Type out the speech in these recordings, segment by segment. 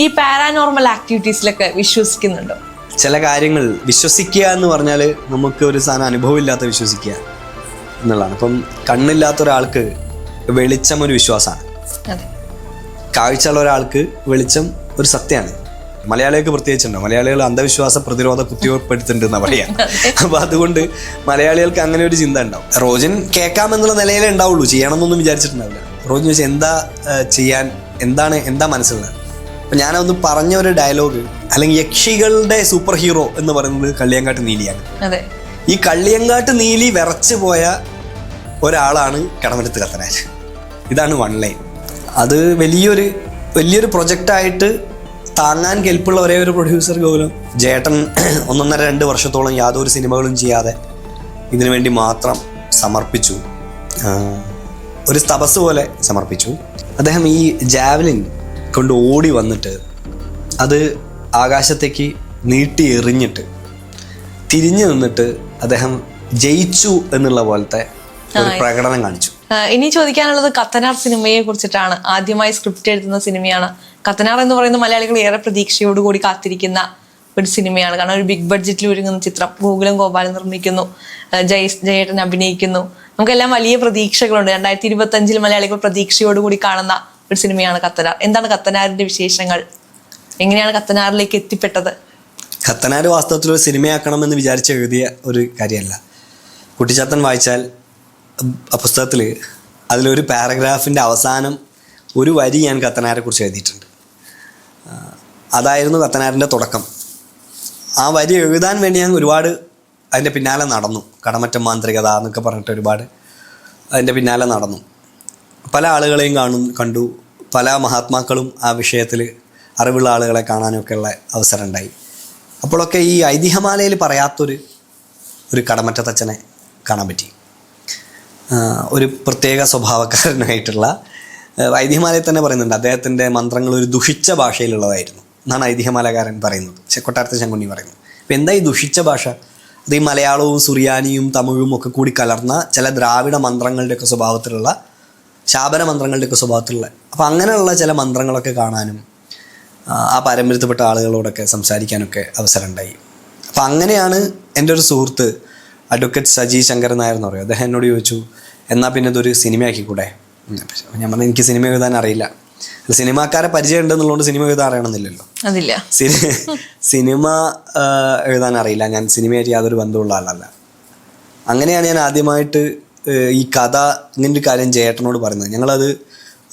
ഈ പാരാനോർമൽ ആക്ടിവിറ്റീസിലൊക്കെ വിശ്വസിക്കുന്നുണ്ടോ? ചില കാര്യങ്ങൾ വിശ്വസിക്കുക എന്ന് പറഞ്ഞാൽ നമുക്ക് ഒരു സാധനം അനുഭവമില്ലാത്ത വിശ്വസിക്കുക എന്നുള്ളതാണ്. ഇപ്പം കണ്ണില്ലാത്ത ഒരാൾക്ക് വെളിച്ചം ഒരു വിശ്വാസമാണ്, കാഴ്ചയുള്ള ഒരാൾക്ക് വെളിച്ചം ഒരു സത്യമാണ്. മലയാളികൾക്ക് പ്രത്യേകിച്ചുണ്ടോ? മലയാളികൾ അന്ധവിശ്വാസ പ്രതിരോധ കുത്തിവെപ്പെടുത്തുന്നുണ്ട് എന്നാ പറയാ. അപ്പൊ അതുകൊണ്ട് മലയാളികൾക്ക് അങ്ങനെ ഒരു ചിന്ത ഉണ്ടാവും. റോജിൻ കേൾക്കാമെന്നുള്ള നിലയിലേ ഉണ്ടാവുള്ളൂ, ചെയ്യണമെന്നൊന്നും വിചാരിച്ചിട്ടുണ്ടാവില്ല. റോജിൻ ചോദിച്ചാൽ എന്താ ചെയ്യാൻ, എന്താ മനസ്സിലുള്ളത്. അപ്പൊ ഞാനൊന്ന് പറഞ്ഞ ഒരു ഡയലോഗ്, അല്ലെങ്കിൽ യക്ഷികളുടെ സൂപ്പർ ഹീറോ എന്ന് പറയുന്നത് കള്ളിയങ്കാട്ട് നീലിയാണ്. ഈ കള്ളിയങ്കാട്ട് നീലി വിറച്ചു പോയ ഒരാളാണ് കടമറ്റത്ത് കത്തനാർ. ഇതാണ് വൺ ലൈൻ. അത് വലിയൊരു പ്രൊജക്റ്റായിട്ട് താങ്ങാൻ കെൽപ്പുള്ള ഒരേ ഒരു പ്രൊഡ്യൂസർ ഗൗതം. ജേട്ടൻ 1.5-2 വർഷത്തോളം യാതൊരു സിനിമകളും ചെയ്യാതെ ഇതിനു വേണ്ടി മാത്രം സമർപ്പിച്ചു, ഒരു തപസ് പോലെ സമർപ്പിച്ചു. അദ്ദേഹം ഈ ജാവലിൻ കൊണ്ട് ഓടി വന്നിട്ട് അത് ആകാശത്തേക്ക് നീട്ടി എറിഞ്ഞിട്ട് തിരിഞ്ഞു നിന്നിട്ട് അദ്ദേഹം ജയിച്ചു എന്നുള്ള പോലത്തെ ഒരു പ്രകടനം കാണിച്ചു. ഇനി ചോദിക്കാനുള്ളത് കത്തനാർ സിനിമയെ കുറിച്ചിട്ടാണ്. ആദ്യമായി സ്ക്രിപ്റ്റ് എഴുതുന്ന സിനിമയാണ് കത്തനാർ എന്ന് പറയുന്ന മലയാളികൾ ഏറെ പ്രതീക്ഷയോടുകൂടി കാത്തിരിക്കുന്ന ഒരു സിനിമയാണ്. കാരണം ഒരു ബിഗ് ബഡ്ജറ്റിൽ ഒരുങ്ങുന്ന ചിത്രം, ഗോകുലം ഗോപാലൻ നിർമ്മിക്കുന്നു, ജയേട്ടൻ അഭിനയിക്കുന്നു. നമുക്കെല്ലാം വലിയ പ്രതീക്ഷകളുണ്ട്. 2025 മലയാളികൾ പ്രതീക്ഷയോടുകൂടി കാണുന്ന ഒരു സിനിമയാണ് കത്തനാർ. എന്താണ് കത്തനാറിന്റെ വിശേഷങ്ങൾ? എങ്ങനെയാണ് കത്തനാറിലേക്ക് എത്തിപ്പെട്ടത്? കത്തനാർ വാസ്തവത്തിൽ ഒരു സിനിമയാക്കണമെന്ന് വിചാരിച്ച് എഴുതിയ ഒരു കാര്യമല്ല. കുട്ടിച്ചാത്തൻ വായിച്ചാൽ ആ പുസ്തകത്തിൽ അതിലൊരു പാരഗ്രാഫിൻ്റെ അവസാനം ഒരു വരി ഞാൻ കത്തനാരെ കുറിച്ച് എഴുതിയിട്ടുണ്ട്. അതായിരുന്നു കത്തനാരിൻ്റെ തുടക്കം. ആ വരി എഴുതാൻ വേണ്ടി ഞാൻ ഒരുപാട് അതിൻ്റെ പിന്നാലെ നടന്നു. കടമറ്റം മാന്ത്രികത എന്നൊക്കെ പറഞ്ഞിട്ട് ഒരുപാട് അതിൻ്റെ പിന്നാലെ നടന്നു. പല ആളുകളെയും കണ്ടു. പല മഹാത്മാക്കളും ആ വിഷയത്തിൽ അറിവുള്ള ആളുകളെ കാണാനൊക്കെയുള്ള അവസരം ഉണ്ടായി. അപ്പോഴൊക്കെ ഈ ഐതിഹ്യമാലയിൽ പറയാത്തൊരു കടമറ്റത്തച്ഛനെ കാണാൻ പറ്റി. ഒരു പ്രത്യേക സ്വഭാവക്കാരനായിട്ടുള്ള, ഐതിഹ്യമാലയിൽ തന്നെ പറയുന്നുണ്ട്, അദ്ദേഹത്തിൻ്റെ മന്ത്രങ്ങൾ ഒരു ദുഷിച്ച ഭാഷയിലുള്ളതായിരുന്നു എന്നാണ് ഐതിഹ്യമാലകാരൻ പറയുന്നത്, കൊട്ടാരത്തെ ശങ്കുണ്ണി പറയുന്നത്. അപ്പം എന്താ ഈ ദുഷിച്ച ഭാഷ? അത് ഈ മലയാളവും സുറിയാനിയും തമിഴും ഒക്കെ കൂടി കലർന്ന ചില ദ്രാവിഡ മന്ത്രങ്ങളുടെയൊക്കെ സ്വഭാവത്തിലുള്ള, ശാപന മന്ത്രങ്ങളുടെയൊക്കെ സ്വഭാവത്തിലുള്ള, അപ്പം അങ്ങനെയുള്ള ചില മന്ത്രങ്ങളൊക്കെ കാണാനും ആ പാരമ്പര്യത്തിൽപ്പെട്ട ആളുകളോടൊക്കെ സംസാരിക്കാനൊക്കെ അവസരം ഉണ്ടായി. അപ്പം അങ്ങനെയാണ് എൻ്റെ ഒരു സുഹൃത്ത് അഡ്വക്കേറ്റ് സജി ശങ്കരൻ നായർ എന്ന് പറയും. അദ്ദേഹം എന്നോട് ചോദിച്ചു, എന്നാൽ പിന്നെ ഇതൊരു സിനിമയാക്കിക്കൂടെ? ഞാൻ പറഞ്ഞു, എനിക്ക് സിനിമ എഴുതാൻ അറിയില്ല. സിനിമാക്കാരെ പരിചയം ഉണ്ടെന്നുള്ളതുകൊണ്ട് സിനിമ എഴുതാൻ അറിയണമെന്നില്ലല്ലോ. സിനിമ എഴുതാൻ അറിയില്ല, ഞാൻ സിനിമയായിട്ട് യാതൊരു ബന്ധമുള്ള ആളല്ല. അങ്ങനെയാണ് ഞാൻ ആദ്യമായിട്ട് ഈ കഥ, ഇങ്ങനൊരു കാര്യം ജയേട്ടനോട് പറയുന്നത്. ഞങ്ങളത്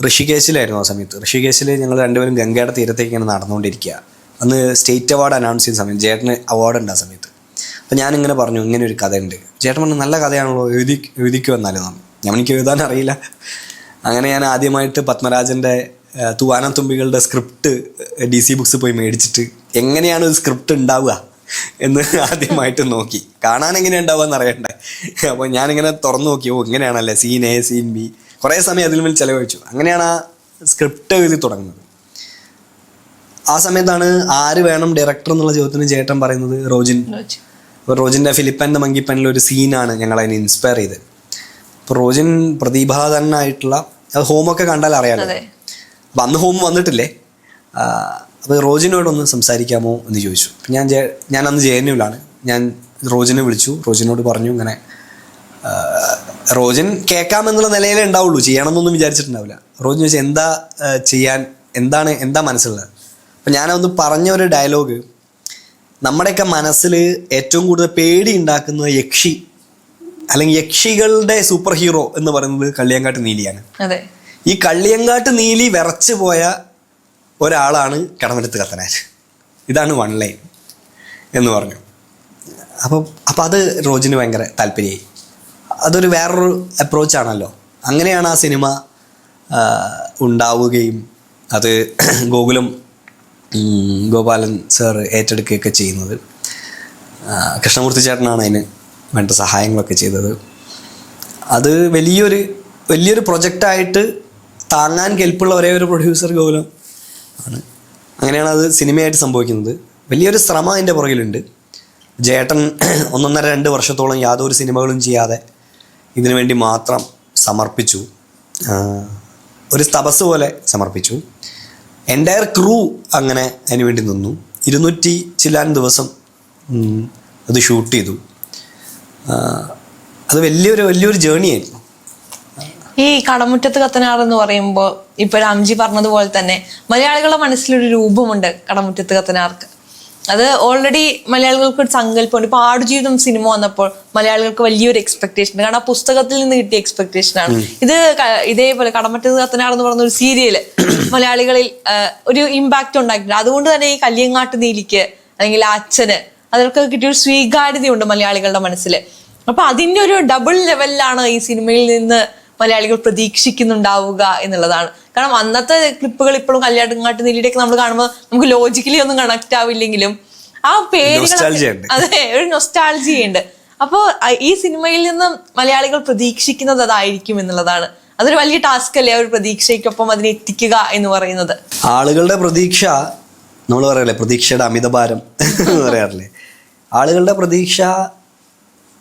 ഋഷികേശിലായിരുന്നു ആ സമയത്ത്. ഋഷികേശിൽ ഞങ്ങൾ രണ്ടുപേരും ഗംഗയുടെ തീരത്തേക്ക് ഇങ്ങനെ നടന്നുകൊണ്ടിരിക്കുക. അന്ന് സ്റ്റേറ്റ് അവാർഡ് അനൗൺസ് ചെയ്യുന്ന സമയം, ജയേട്ടന് അവാർഡ് ഉണ്ട് ആ സമയത്ത്. അപ്പം ഞാനിങ്ങനെ പറഞ്ഞു, ഇങ്ങനെ ഒരു കഥയുണ്ട്. ചേട്ടൻ പറഞ്ഞു, നല്ല കഥയാണല്ലോ, എഴുതിക്കോ എന്നാലും. എനിക്ക് എഴുതാൻ അറിയില്ല. അങ്ങനെ ഞാൻ ആദ്യമായിട്ട് പത്മരാജൻ്റെ തൂവാനം തുമ്പികളുടെ സ്ക്രിപ്റ്റ് DC ബുക്സ് പോയി മേടിച്ചിട്ട് എങ്ങനെയാണ് ഒരു സ്ക്രിപ്റ്റ് ഉണ്ടാവുക എന്ന് ആദ്യമായിട്ട് നോക്കി. കാണാൻ എങ്ങനെയാണ് ഉണ്ടാവുക എന്ന് അറിയണ്ടേ. അപ്പോൾ ഞാനിങ്ങനെ തുറന്നു നോക്കി, ഇങ്ങനെയാണല്ലേ, സീൻ A, സീൻ B. കുറേ സമയം അതിൽ മേൽ ചിലവഴിച്ചു. അങ്ങനെയാണ് ആ സ്ക്രിപ്റ്റ് എഴുതി തുടങ്ങുന്നത്. ആ സമയത്താണ് ആര് വേണം ഡയറക്ടർ എന്നുള്ള ചോദ്യത്തിന് ചേട്ടൻ പറയുന്നത് റോജിൻ. റോജിൻ്റെ ഫിലിപ്പൻ്റെ മങ്കിപ്പനിലൊരു സീനാണ് ഞങ്ങളതിനെ ഇൻസ്പയർ ചെയ്ത്. അപ്പോൾ റോജിൻ പ്രതിഭാധനായിട്ടുള്ള, അത് ഹോമൊക്കെ കണ്ടാൽ അറിയാമല്ലോ. അപ്പം അന്ന് ഹോം വന്നിട്ടില്ലേ. അപ്പോൾ റോജിനോടൊന്ന് സംസാരിക്കാമോ എന്ന് ചോദിച്ചു. ഞാൻ അന്ന് JNUവിലാണ്. ഞാൻ റോജിനെ വിളിച്ചു. റോജിനോട് പറഞ്ഞു ഇങ്ങനെ. റോജിൻ കേൾക്കാമെന്നുള്ള നിലയിലേ ഉണ്ടാവുള്ളൂ, ചെയ്യണമെന്നൊന്നും വിചാരിച്ചിട്ടുണ്ടാവില്ല. റോജിൻ ചോദിച്ചാൽ എന്താ ചെയ്യാൻ, എന്താ മനസ്സിലുള്ളത്. അപ്പം ഞാനൊന്ന് പറഞ്ഞ ഒരു ഡയലോഗ്, നമ്മുടെയൊക്കെ മനസ്സിൽ ഏറ്റവും കൂടുതൽ പേടി ഉണ്ടാക്കുന്ന യക്ഷി, അല്ലെങ്കിൽ യക്ഷികളുടെ സൂപ്പർ ഹീറോ എന്ന് പറയുന്നത് കള്ളിയങ്കാട്ട് നീലിയാണ്. ഈ കള്ളിയങ്കാട്ട് നീലി വിറച്ചു പോയ ഒരാളാണ് കടമറ്റത്ത് കത്തനാർ. ഇതാണ് വൺ ലൈൻ എന്ന് പറഞ്ഞു. അപ്പം അത് റോജിന് ഭയങ്കര താല്പര്യമായി. അതൊരു വേറൊരു അപ്രോച്ചാണല്ലോ. അങ്ങനെയാണ് ആ സിനിമ ഉണ്ടാവുകയും അത് ഗോകുലം ഗോപാലൻ സാർ ഏറ്റെടുക്കുകയൊക്കെ ചെയ്യുന്നത്. കൃഷ്ണമൂർത്തി ചേട്ടനാണ് അതിന് വേണ്ട സഹായങ്ങളൊക്കെ ചെയ്തത്. അത് വലിയൊരു പ്രൊജക്റ്റായിട്ട് താങ്ങാൻ കെൽപ്പുള്ള ഒരേ ഒരു പ്രൊഡ്യൂസർ ഗോകുലം ആണ്. അങ്ങനെയാണ് അത് സിനിമയായിട്ട് സംഭവിക്കുന്നത്. വലിയൊരു ശ്രമം അതിൻ്റെ പുറകിലുണ്ട്. ജേട്ടൻ 1.5-2 വർഷത്തോളം യാതൊരു സിനിമകളും ചെയ്യാതെ ഇതിനു വേണ്ടി മാത്രം സമർപ്പിച്ചു, ഒരു തപസ് പോലെ സമർപ്പിച്ചു. എൻ്റയർ ക്രൂ അങ്ങനെ അതിന് വേണ്ടി നിന്നു. 200 ചില്ലാൻ ദിവസം അത് ഷൂട്ട് ചെയ്തു. അത് വലിയൊരു ജേർണി ആയിരുന്നു. ഈ കടമുറ്റത്ത് കത്തനാർ എന്ന് പറയുമ്പോൾ ഇപ്പൊ രാംജി പറഞ്ഞതുപോലെ തന്നെ മലയാളികളുടെ മനസ്സിലൊരു രൂപമുണ്ട് കടമുറ്റത്ത് കത്തനാർക്ക്. അത് ഓൾറെഡി മലയാളികൾക്ക് ഒരു സങ്കല്പമുണ്ട്. ഇപ്പൊ ആടുജീവിതം സിനിമ വന്നപ്പോൾ മലയാളികൾക്ക് വലിയൊരു എക്സ്പെക്ടേഷൻ, കാരണം ആ പുസ്തകത്തിൽ നിന്ന് കിട്ടിയ എക്സ്പെക്ടേഷൻ ആണ്. ഇതേപോലെ കടമുറ്റത്ത് കത്തനാർ എന്ന് പറയുന്ന ഒരു സീരിയല് മലയാളികളിൽ ഒരു ഇമ്പാക്ട് ഉണ്ടാക്കിയിട്ടുണ്ട്. അതുകൊണ്ട് തന്നെ ഈ കല്യങ്ങാട്ട് നീലിക്ക് അല്ലെങ്കിൽ അച്ഛന് അതൊക്കെ കിട്ടിയൊരു സ്വീകാര്യതയുണ്ട് മലയാളികളുടെ മനസ്സിൽ. അപ്പൊ അതിന്റെ ഒരു ഡബിൾ ലെവലിലാണ് ഈ സിനിമയിൽ നിന്ന് മലയാളികൾ പ്രതീക്ഷിക്കുന്നുണ്ടാവുക എന്നുള്ളതാണ്. കാരണം അന്നത്തെ ക്ലിപ്പുകൾ ഇപ്പോഴും കല്യാണങ്ങാട്ട് നീലിയുടെയൊക്കെ നമ്മൾ കാണുമ്പോൾ നമുക്ക് ലോജിക്കലി ഒന്നും കണക്ട് ആവില്ലെങ്കിലും ആ പേരുകൾ, അതെ, ഒരു നൊസ്റ്റാൾജിയ ഉണ്ട്. അപ്പോൾ ഈ സിനിമയിൽ നിന്നും മലയാളികൾ പ്രതീക്ഷിക്കുന്നത് അതായിരിക്കും എന്നുള്ളതാണ്. അതൊരു വലിയ ടാസ്ക് അല്ലേ, ഒരു പ്രതീക്ഷയ്ക്കൊപ്പം അതിനെ എത്തിക്കുക എന്ന് പറയുന്നത്. ആളുകളുടെ പ്രതീക്ഷ, നമ്മൾ പറയാറില്ലേ പ്രതീക്ഷയുടെ അമിതഭാരം എന്ന് പറയാറില്ലേ, ആളുകളുടെ പ്രതീക്ഷ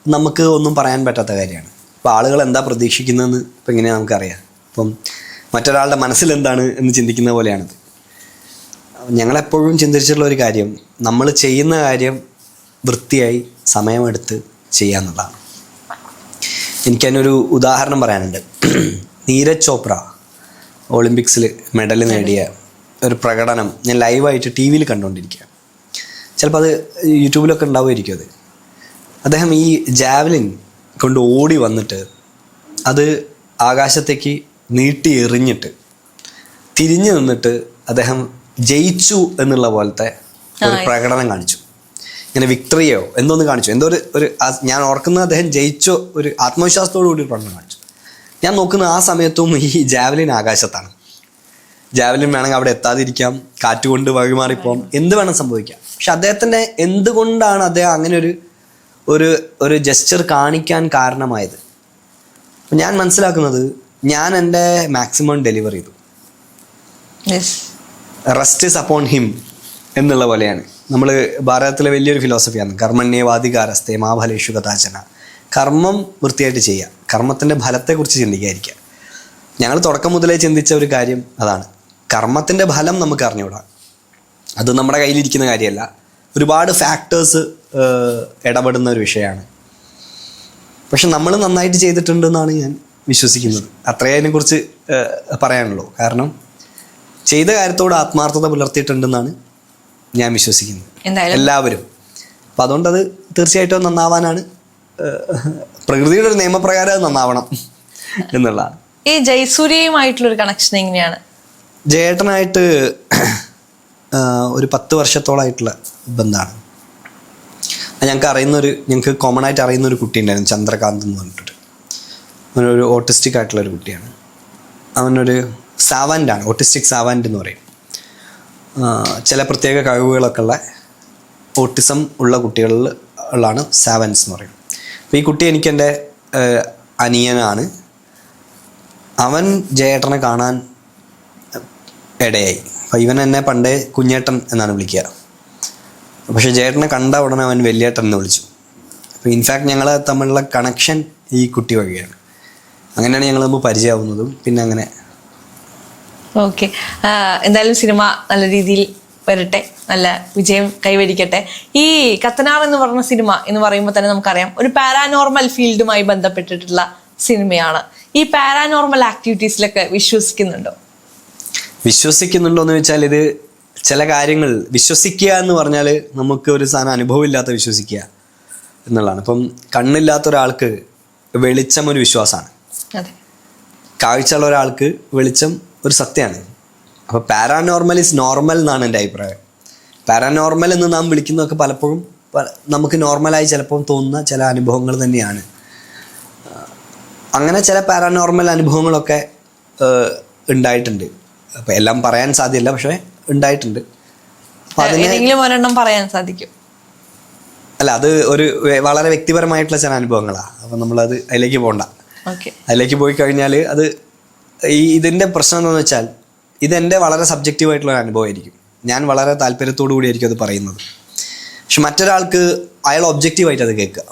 നമുക്ക് ഒന്നും പറയാൻ പറ്റാത്ത കാര്യമാണ്. അപ്പോൾ ആളുകൾ എന്താ പ്രതീക്ഷിക്കുന്നതെന്ന് ഇപ്പം എങ്ങനെയാണ് നമുക്കറിയാം. ഇപ്പം മറ്റൊരാളുടെ മനസ്സിലെന്താണ് എന്ന് ചിന്തിക്കുന്ന പോലെയാണിത്. ഞങ്ങളെപ്പോഴും ചിന്തിച്ചിട്ടുള്ള ഒരു കാര്യം, നമ്മൾ ചെയ്യുന്ന കാര്യം വൃത്തിയായി സമയമെടുത്ത് ചെയ്യാന്നുള്ളതാണ്. എനിക്കതിനൊരു ഉദാഹരണം പറയാനുണ്ട്. നീരജ് ചോപ്ര ഒളിമ്പിക്സിൽ മെഡൽ നേടിയ ഒരു പ്രകടനം ഞാൻ ലൈവായിട്ട് ടി വിയിൽ കണ്ടുകൊണ്ടിരിക്കുക. ചിലപ്പോൾ അത് യൂട്യൂബിലൊക്കെ ഉണ്ടാവുമായിരിക്കും. അദ്ദേഹം ഈ ജാവലിൻ കൊണ്ട് ഓടി വന്നിട്ട് അത് ആകാശത്തേക്ക് നീട്ടി എറിഞ്ഞിട്ട് തിരിഞ്ഞു നിന്നിട്ട് അദ്ദേഹം ജയിച്ചു എന്നുള്ള പോലത്തെ ഒരു പ്രകടനം കാണിച്ചു. ഇങ്ങനെ വിക്ടറിയോ എന്തോന്ന് കാണിച്ചു, എന്തോ ഒരു ഞാൻ ഓർക്കുന്നത് അദ്ദേഹം ജയിച്ചോ ഒരു ആത്മവിശ്വാസത്തോടു കൂടി ഒരു പ്രകടനം കാണിച്ചു. ഞാൻ നോക്കുന്ന ആ സമയത്തും ഈ ജാവലിൻ ആകാശത്താണ്. ജാവലിൻ വേണമെങ്കിൽ അവിടെ എത്താതിരിക്കാം, കാറ്റുകൊണ്ട് വഴിമാറിപ്പോം, എന്ത് വേണം സംഭവിക്കാം. പക്ഷെ അദ്ദേഹത്തിൻ്റെ എന്തുകൊണ്ടാണ് അദ്ദേഹം അങ്ങനെ ഒരു ജെസ്ചർ കാണിക്കാൻ കാരണമായത്? ഞാൻ മനസ്സിലാക്കുന്നത്, ഞാൻ എൻ്റെ മാക്സിമം ഡെലിവർ ചെയ്തു, റെസ്റ്റ് ഇസ് അപ്പോൺ ഹിം എന്നുള്ള പോലെയാണ്. നമ്മൾ ഭാരതത്തിലെ വലിയൊരു ഫിലോസഫിയാണ് കർമ്മണ്യേവാധികാരസ്തേ മാ ഫലേഷു കഥാചന. കർമ്മം വൃത്തിയായിട്ട് ചെയ്യുക, കർമ്മത്തിൻ്റെ ഫലത്തെക്കുറിച്ച് ചിന്തിക്കാതിരിക്കുക. ഞങ്ങൾ തുടക്കം മുതലേ ചിന്തിച്ച ഒരു കാര്യം അതാണ്. കർമ്മത്തിൻ്റെ ഫലം നമുക്ക് അറിഞ്ഞുകൂടാ, അത് നമ്മുടെ കയ്യിലിരിക്കുന്ന കാര്യമല്ല. ഒരുപാട് ഫാക്ടേഴ്സ് ഇടപെടുന്ന ഒരു വിഷയമാണ്. പക്ഷെ നമ്മൾ നന്നായിട്ട് ചെയ്തിട്ടുണ്ടെന്നാണ് ഞാൻ വിശ്വസിക്കുന്നത്. അത്രയേ അതിനെക്കുറിച്ച് പറയാനുള്ളൂ. കാരണം ചെയ്ത കാര്യത്തോട് ആത്മാർത്ഥത പുലർത്തിയിട്ടുണ്ടെന്നാണ് ഞാൻ വിശ്വസിക്കുന്നത്, എല്ലാവരും. അപ്പം അതുകൊണ്ടത് തീർച്ചയായിട്ടും നന്നാവാനാണ്, പ്രകൃതിയുടെ ഒരു നിയമപ്രകാരം അത് നന്നാവണം എന്നുള്ളതാണ്. ഈ ജയസൂര്യയുമായിട്ടുള്ളൊരു കണക്ഷൻ എങ്ങനെയാണ്? ജയേട്ടനായിട്ട് ഒരു 10 വർഷത്തോളമായിട്ടുള്ള ബന്ധമാണ്. ഞങ്ങൾക്ക് കോമൺ ആയിട്ട് അറിയുന്നൊരു കുട്ടി ഉണ്ടായിരുന്നു, ചന്ദ്രകാന്ത് എന്ന് പറഞ്ഞിട്ട്. അവനൊരു ഓട്ടിസ്റ്റിക് ആയിട്ടുള്ളൊരു കുട്ടിയാണ്. അവനൊരു സാവൻ്റാണ്, ഓട്ടിസ്റ്റിക് സാവൻ്റ് എന്ന് പറയും. ചില പ്രത്യേക കഴിവുകളൊക്കെ ഉള്ള ഓട്ടിസം ഉള്ള കുട്ടികളിലാണ് സാവൻസ് എന്ന് പറയും. അപ്പോൾ ഈ കുട്ടി എനിക്കെൻ്റെ അനിയനാണ്. അവൻ ജയേട്ടനെ കാണാൻ ഇടയായി. അപ്പോൾ ഇവൻ എന്നെ പണ്ടേ കുഞ്ഞേട്ടൻ എന്നാണ് വിളിക്കുക. പക്ഷേ ജയേട്ടനെ കണ്ട ഉടനെ അവൻ വലിയേട്ടൻ എന്ന് വിളിച്ചു. അപ്പോൾ ഇൻഫാക്ട് ഞങ്ങൾ തമ്മിലുള്ള കണക്ഷൻ ഈ കുട്ടി വഴിയാണ്. അങ്ങനെയാണ് ഞങ്ങൾ തമ്മിൽ പരിചയമാവുന്നതും. പിന്നെ അങ്ങനെ ഓക്കെ, എന്തായാലും സിനിമ നല്ല രീതിയിൽ വരട്ടെ, നല്ല വിജയം കൈവരിക്കട്ടെ. ഈ കത്തനാർ എന്ന് പറഞ്ഞ സിനിമ എന്ന് പറയുമ്പോൾ തന്നെ നമുക്കറിയാം ഒരു പാരാനോർമൽ ഫീൽഡുമായി ബന്ധപ്പെട്ടിട്ടുള്ള സിനിമയാണ്. ഈ പാരാനോർമൽ ആക്ടിവിറ്റീസിലൊക്കെ വിശ്വസിക്കുന്നുണ്ടോ എന്ന് വെച്ചാൽ, ഇത് ചില കാര്യങ്ങൾ വിശ്വസിക്കുക എന്ന് പറഞ്ഞാൽ നമുക്ക് ഒരു സാധനം അനുഭവമില്ലാത്ത വിശ്വസിക്കുക എന്നുള്ളതാണ്. ഇപ്പം കണ്ണില്ലാത്ത ഒരാൾക്ക് വെളിച്ചം ഒരു വിശ്വാസമാണ്, കാഴ്ചയുള്ള ഒരാൾക്ക് വെളിച്ചം ഒരു സത്യമാണ്. അപ്പോൾ പാരാനോർമൽ ഇസ് നോർമൽ എന്നാണ് എൻ്റെ അഭിപ്രായം. പാരാനോർമൽ എന്ന് നാം വിളിക്കുന്നതൊക്കെ പലപ്പോഴും നമുക്ക് നോർമലായി ചിലപ്പം തോന്നുന്ന ചില അനുഭവങ്ങൾ തന്നെയാണ്. അങ്ങനെ ചില പാരാനോർമൽ അനുഭവങ്ങളൊക്കെ ഉണ്ടായിട്ടുണ്ട്. അപ്പം എല്ലാം പറയാൻ സാധ്യമല്ല, പക്ഷേ ഉണ്ടായിട്ടുണ്ട്. ഒരെണ്ണം പറയാൻ സാധിക്കും? അല്ല, അത് ഒരു വളരെ വ്യക്തിപരമായിട്ടുള്ള ചില അനുഭവങ്ങളാണ്. അപ്പം നമ്മളത് അതിലേക്ക് പോകണ്ട. അതിലേക്ക് പോയി കഴിഞ്ഞാൽ അത് ഇതിൻ്റെ പ്രശ്നം എന്താണെന്ന് വെച്ചാൽ, ഇതെൻ്റെ വളരെ സബ്ജക്റ്റീവായിട്ടുള്ള ഒരു അനുഭവമായിരിക്കും. ഞാൻ വളരെ താല്പര്യത്തോടു കൂടിയായിരിക്കും അത് പറയുന്നത്. പക്ഷെ മറ്റൊരാൾക്ക് അയാൾ ഒബ്ജക്റ്റീവായിട്ട് അത് കേൾക്കുക.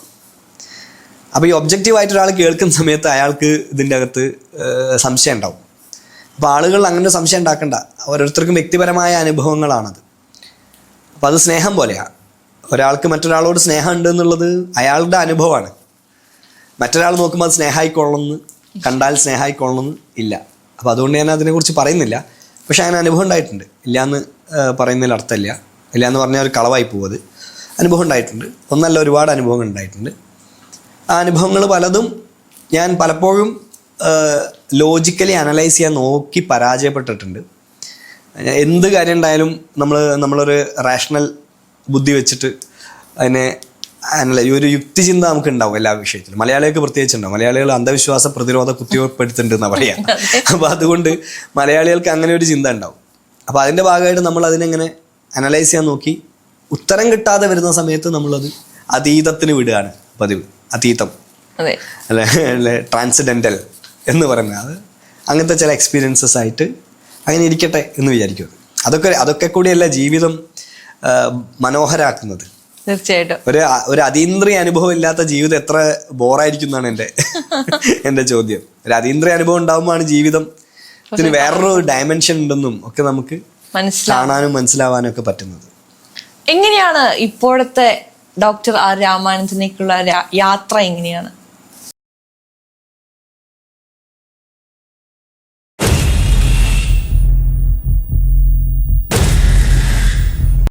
അപ്പോൾ ഈ ഒബ്ജക്റ്റീവായിട്ട് ഒരാൾ കേൾക്കുന്ന സമയത്ത് അയാൾക്ക് ഇതിൻ്റെ അകത്ത് സംശയം ഉണ്ടാവും. അപ്പോൾ ആളുകൾ അങ്ങനെ സംശയം ഉണ്ടാക്കണ്ട, ഓരോരുത്തർക്കും വ്യക്തിപരമായ അനുഭവങ്ങളാണത്. അപ്പോൾ അത് സ്നേഹം പോലെയാണ്. ഒരാൾക്ക് മറ്റൊരാളോട് സ്നേഹം ഉണ്ട് എന്നുള്ളത് അയാളുടെ അനുഭവമാണ്. മറ്റൊരാൾ നോക്കുമ്പോൾ അത് സ്നേഹമായിക്കൊള്ളണമെന്ന്, കണ്ടാൽ സ്നേഹമായിക്കൊള്ളണമെന്ന് ഇല്ല. അപ്പോൾ അതുകൊണ്ട് ഞാൻ അതിനെക്കുറിച്ച് പറയുന്നില്ല. പക്ഷെ അങ്ങനെ അനുഭവം ഉണ്ടായിട്ടുണ്ട്. ഇല്ലയെന്ന് പറയുന്നതിൽ അർത്ഥമില്ല. ഇല്ലയെന്ന് പറഞ്ഞാൽ ഒരു കളവായി പോകും. അനുഭവം ഉണ്ടായിട്ടുണ്ട്. ഒന്നല്ല, ഒരുപാട് അനുഭവങ്ങൾ ഉണ്ടായിട്ടുണ്ട്. ആ അനുഭവങ്ങൾ പലതും ഞാൻ പലപ്പോഴും ലോജിക്കലി അനലൈസ് ചെയ്യാൻ നോക്കി പരാജയപ്പെട്ടിട്ടുണ്ട്. എന്ത് കാര്യം ഉണ്ടായാലും നമ്മളൊരു റാഷണൽ ബുദ്ധി വെച്ചിട്ട് അതിനെ ഒരു യുക്തിചിന്ത നമുക്ക് ഉണ്ടാവും എല്ലാ വിഷയത്തിലും. മലയാളികൾക്ക് പ്രത്യേകിച്ചുണ്ടാവും. മലയാളികൾ അന്ധവിശ്വാസ പ്രതിരോധ കുത്തിവെപ്പെടുത്തുന്നുണ്ടെന്നാണ് പറയാം. അപ്പോൾ അതുകൊണ്ട് മലയാളികൾക്ക് അങ്ങനെ ഒരു ചിന്ത ഉണ്ടാവും. അപ്പോൾ അതിൻ്റെ ഭാഗമായിട്ട് നമ്മൾ അതിനെങ്ങനെ അനലൈസ് ചെയ്യാൻ നോക്കി ഉത്തരം കിട്ടാതെ വരുന്ന സമയത്ത് നമ്മളത് അതീതത്തിന് വിടുകയാണ് പതിവ്. അതീതം അല്ലെ ട്രാൻസിഡെൻ്റൽ എന്ന് പറയുന്നത്, അത് അങ്ങനത്തെ ചില എക്സ്പീരിയൻസസ് ആയിട്ട് അങ്ങനെ ഇരിക്കട്ടെ എന്ന് വിചാരിക്കും. അതൊക്കെ കൂടിയല്ല ജീവിതം മനോഹരാക്കുന്നത്. തീർച്ചയായിട്ടും ഒരു അതീന്ദ്രിയ അനുഭവം ഇല്ലാത്ത ജീവിതം എത്ര ബോറായിരിക്കും എന്നാണ് എൻ്റെ ചോദ്യം. ഒരു അതീന്ദ്രിയ അനുഭവം ഉണ്ടാകുമ്പോഴാണ് ജീവിതത്തിന് വേറൊരു ഡയമെൻഷൻ ഉണ്ടെന്നും ഒക്കെ നമുക്ക് കാണാനും മനസ്സിലാവാനും ഒക്കെ പറ്റുന്നത്. എങ്ങനെയാണ് ഇപ്പോഴത്തെ ഡോക്ടർ ആർ രാമാനന്ദനേക്കുള്ള യാത്ര? എങ്ങനെയാണ്?